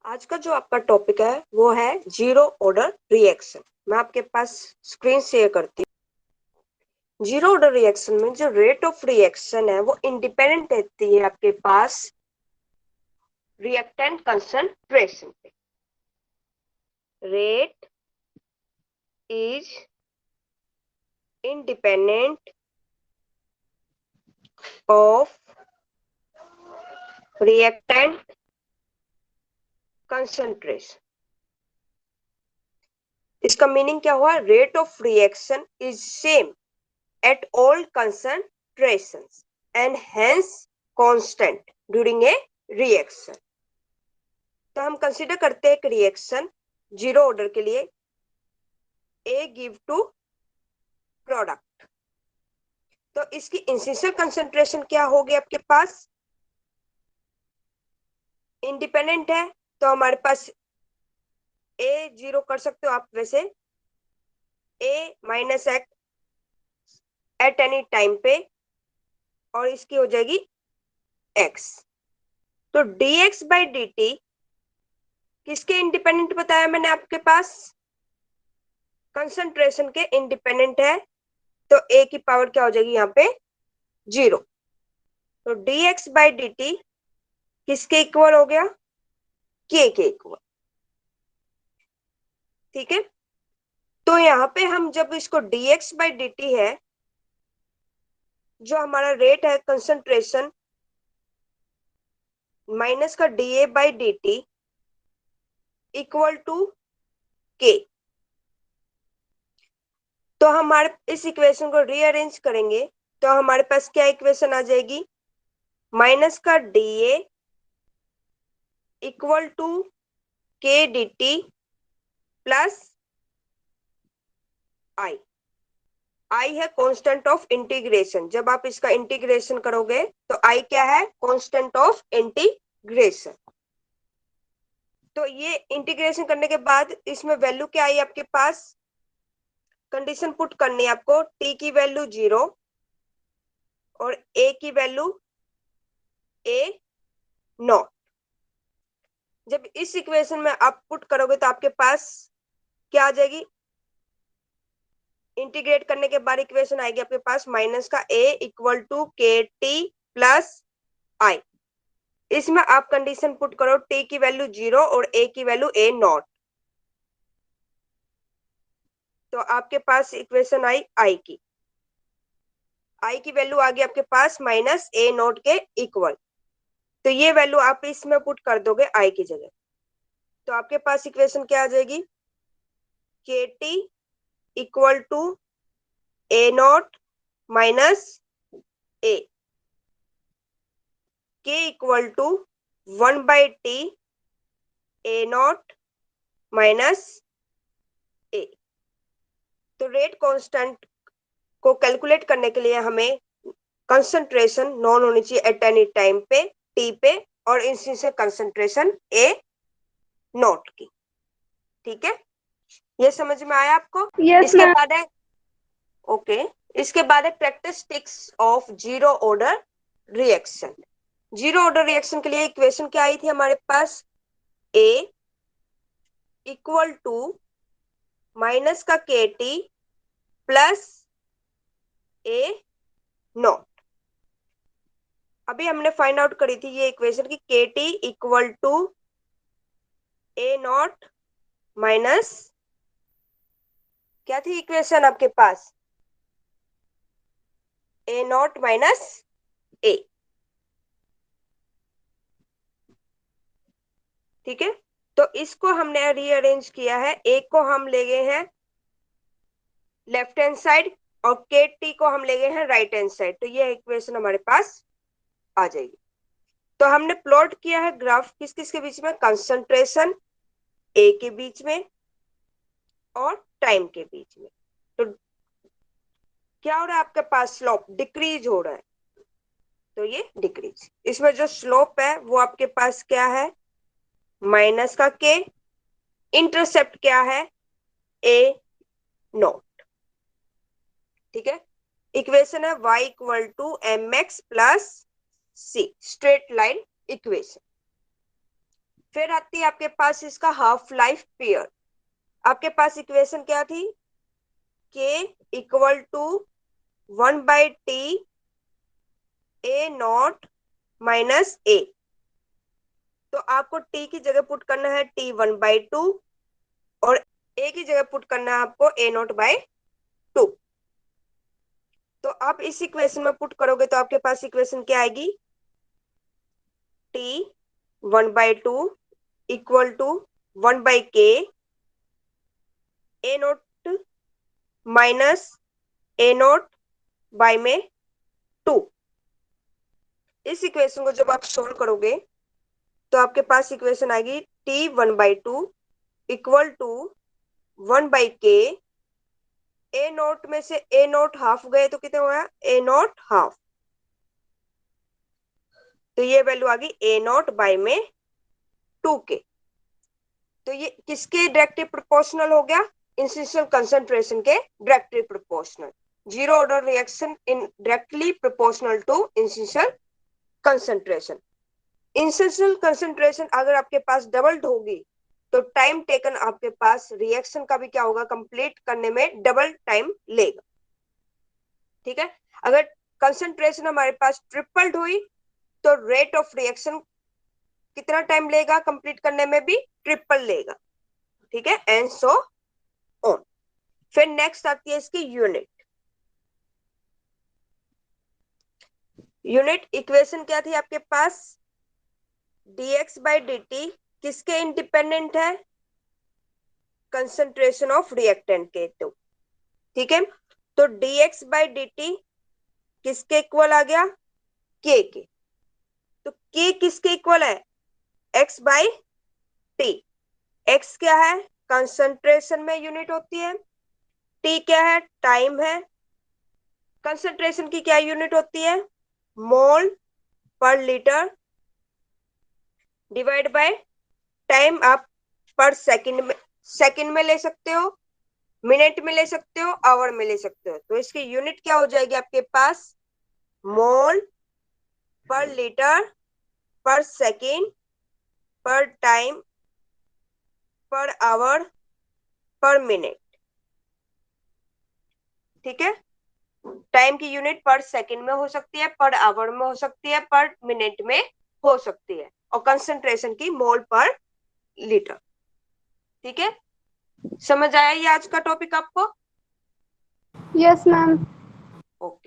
आज का जो आपका टॉपिक है वो है जीरो ऑर्डर रिएक्शन। मैं आपके पास स्क्रीन शेयर करती हूँ। जीरो ऑर्डर रिएक्शन में जो रेट ऑफ रिएक्शन है वो इंडिपेंडेंट रहती है आपके पास रिएक्टेंट कंसंट्रेशन पे। Rate is independent of reactant concentration. इसका मीनिंग क्या हुआ? Rate of reaction is same at all concentrations and hence constant during a reaction। तो हम कंसीडर करते हैं एक रिएक्शन जीरो ऑर्डर के लिए A गिव टू प्रोडक्ट। तो इसकी इनिशियल कंसंट्रेशन क्या होगी आपके पास? इंडिपेंडेंट है तो हमारे पास A जीरो कर सकते हो आप, वैसे A minus x at any time पे और इसकी हो जाएगी x। तो dx बाई dt किसके इंडिपेंडेंट बताया मैंने आपके पास? कंसंट्रेशन के इंडिपेंडेंट है। तो a की पावर क्या हो जाएगी यहाँ पे? जीरो। तो dx बाई dt किसके इक्वल हो गया? k के इक्वल। ठीक है, तो यहाँ पे हम जब इसको dx बाई dt है, जो हमारा रेट है कंसंट्रेशन माइनस का da by dt equal to k। तो हमारे इस इक्वेशन को रीअरेंज करेंगे तो हमारे पास क्या इक्वेशन आ जाएगी? माइनस का da equal to k dt plus I है कांस्टेंट ऑफ इंटीग्रेशन। जब आप इसका इंटीग्रेशन करोगे तो आई क्या है? Constant of integration. तो ये इंटीग्रेशन करने के बाद इसमें वैल्यू क्या आई आपके पास? कंडीशन पुट करनी है आपको, t की वैल्यू जीरो और a की वैल्यू a नॉट। जब इस इक्वेशन में आप पुट करोगे तो आपके पास क्या आ जाएगी? इंटीग्रेट करने के बाद इक्वेशन आएगी आपके पास माइनस का a इक्वल टू के टी प्लस आई। इसमें आप कंडीशन पुट करो, t की वैल्यू जीरो और a की वैल्यू a नॉट। तो आपके पास इक्वेशन आई आई की वैल्यू आ गई आपके पास माइनस a नॉट के इक्वल। तो ये वैल्यू आप इसमें पुट कर दोगे आई की जगह, तो आपके पास इक्वेशन क्या आ जाएगी? K T equal to A naught minus A, K equal to one by T A naught minus A. तो रेट कांस्टेंट को कैलकुलेट करने के लिए हमें कंसंट्रेशन नॉन होनी चाहिए एट एनी टाइम पे टी पे और इनसे कंसंट्रेशन ए नॉट की। ठीक है, ये समझ में आया आपको? यस इसके मैम। बाद है ओके इसके बाद है characteristics of zero order reaction. Zero order reaction के लिए इक्वेशन क्या आई थी हमारे पास? ए इक्वल टू माइनस का के टी प्लस ए नॉट। अभी हमने फाइंड आउट करी थी ये इक्वेशन की K T equal to A naught minus क्या थी इक्वेशन आपके पास? ए नॉट माइनस ए। ठीक है, तो इसको हमने रीअरेंज किया है। ए को हम ले गए हैं लेफ्ट हैंड साइड और के टी को हम ले गए हैं राइट हैंड साइड। तो ये इक्वेशन हमारे पास आ जाएगी। तो हमने प्लॉट किया है ग्राफ किस किस के बीच में? कंसंट्रेशन ए के बीच में और टाइम के बीच में। तो क्या हो रहा है आपके पास? स्लोप डिक्रीज हो रहा है, तो ये डिक्रीज। इसमें जो स्लोप है वो आपके पास क्या है? माइनस का के, इंटरसेप्ट क्या है? A naught. ठीक है, इक्वेशन है y equal to M X plus C, straight line equation. फिर आती है आपके पास इसका हाफ लाइफ पीरियड। आपके पास इक्वेशन क्या थी, K equal to 1/t A naught minus A. तो आपको टी की जगह पुट करना है t1/2 और ए की जगह पुट करना है आपको a0/2। तो आप इस इक्वेशन में पुट करोगे तो आपके पास इक्वेशन क्या आएगी, t1/2 equal to 1/k a0 minus a0/2। इस इक्वेशन को जब आप सोल्व करोगे तो आपके पास इक्वेशन आएगी t1/2 equal to 1/k। a0 में से a0 हाफ गए तो कितना हुआ, a0 हाफ। तो ये वैल्यू आ गई a0/2k। तो ये किसके डायरेक्टली प्रोपोर्शनल हो गया, इंस्टीट्यूशनल कंसंट्रेशन के directly proportional. Zero order reaction in directly proportional to institutional concentration. Institutional concentration अगर आपके पास डबल्ड होगी तो टाइम टेकन आपके पास रिएक्शन का भी क्या होगा, कंप्लीट करने में डबल टाइम लेगा। ठीक है, अगर कंसंट्रेशन हमारे पास ट्रिपल्ड हुई तो रेट ऑफ रिएक्शन कितना टाइम लेगा, कंप्लीट करने में भी ट्रिपल लेगा। ठीक है, एंड सो ऑन। फिर नेक्स्ट आती है इसकी यूनिट। यूनिट इक्वेशन क्या थी आपके पास, dx/dt किसके इंडिपेंडेंट है, कंसंट्रेशन ऑफ रिएक्टेंट के। तो ठीक है, तो dx/dt किसके इक्वल आ गया, k के। तो k किसके इक्वल है, x/t। x क्या है, कंसंट्रेशन में यूनिट होती है, t क्या है, टाइम है। कंसंट्रेशन की क्या यूनिट होती है, मोल पर लीटर डिवाइड बाय टाइम। आप पर सेकंड में ले सकते हो, मिनट में ले सकते हो, आवर में ले सकते हो। तो इसकी यूनिट क्या हो जाएगी आपके पास, मोल पर लीटर पर सेकंड पर टाइम पर आवर पर मिनट। ठीक है, टाइम की यूनिट पर सेकंड में हो सकती है, पर आवर में हो सकती है, पर मिनट में हो सकती है, और कंसंट्रेशन की मोल पर लीटर। ठीक है, समझ आया ये आज का टॉपिक आपको? Yes ma'am. ओके।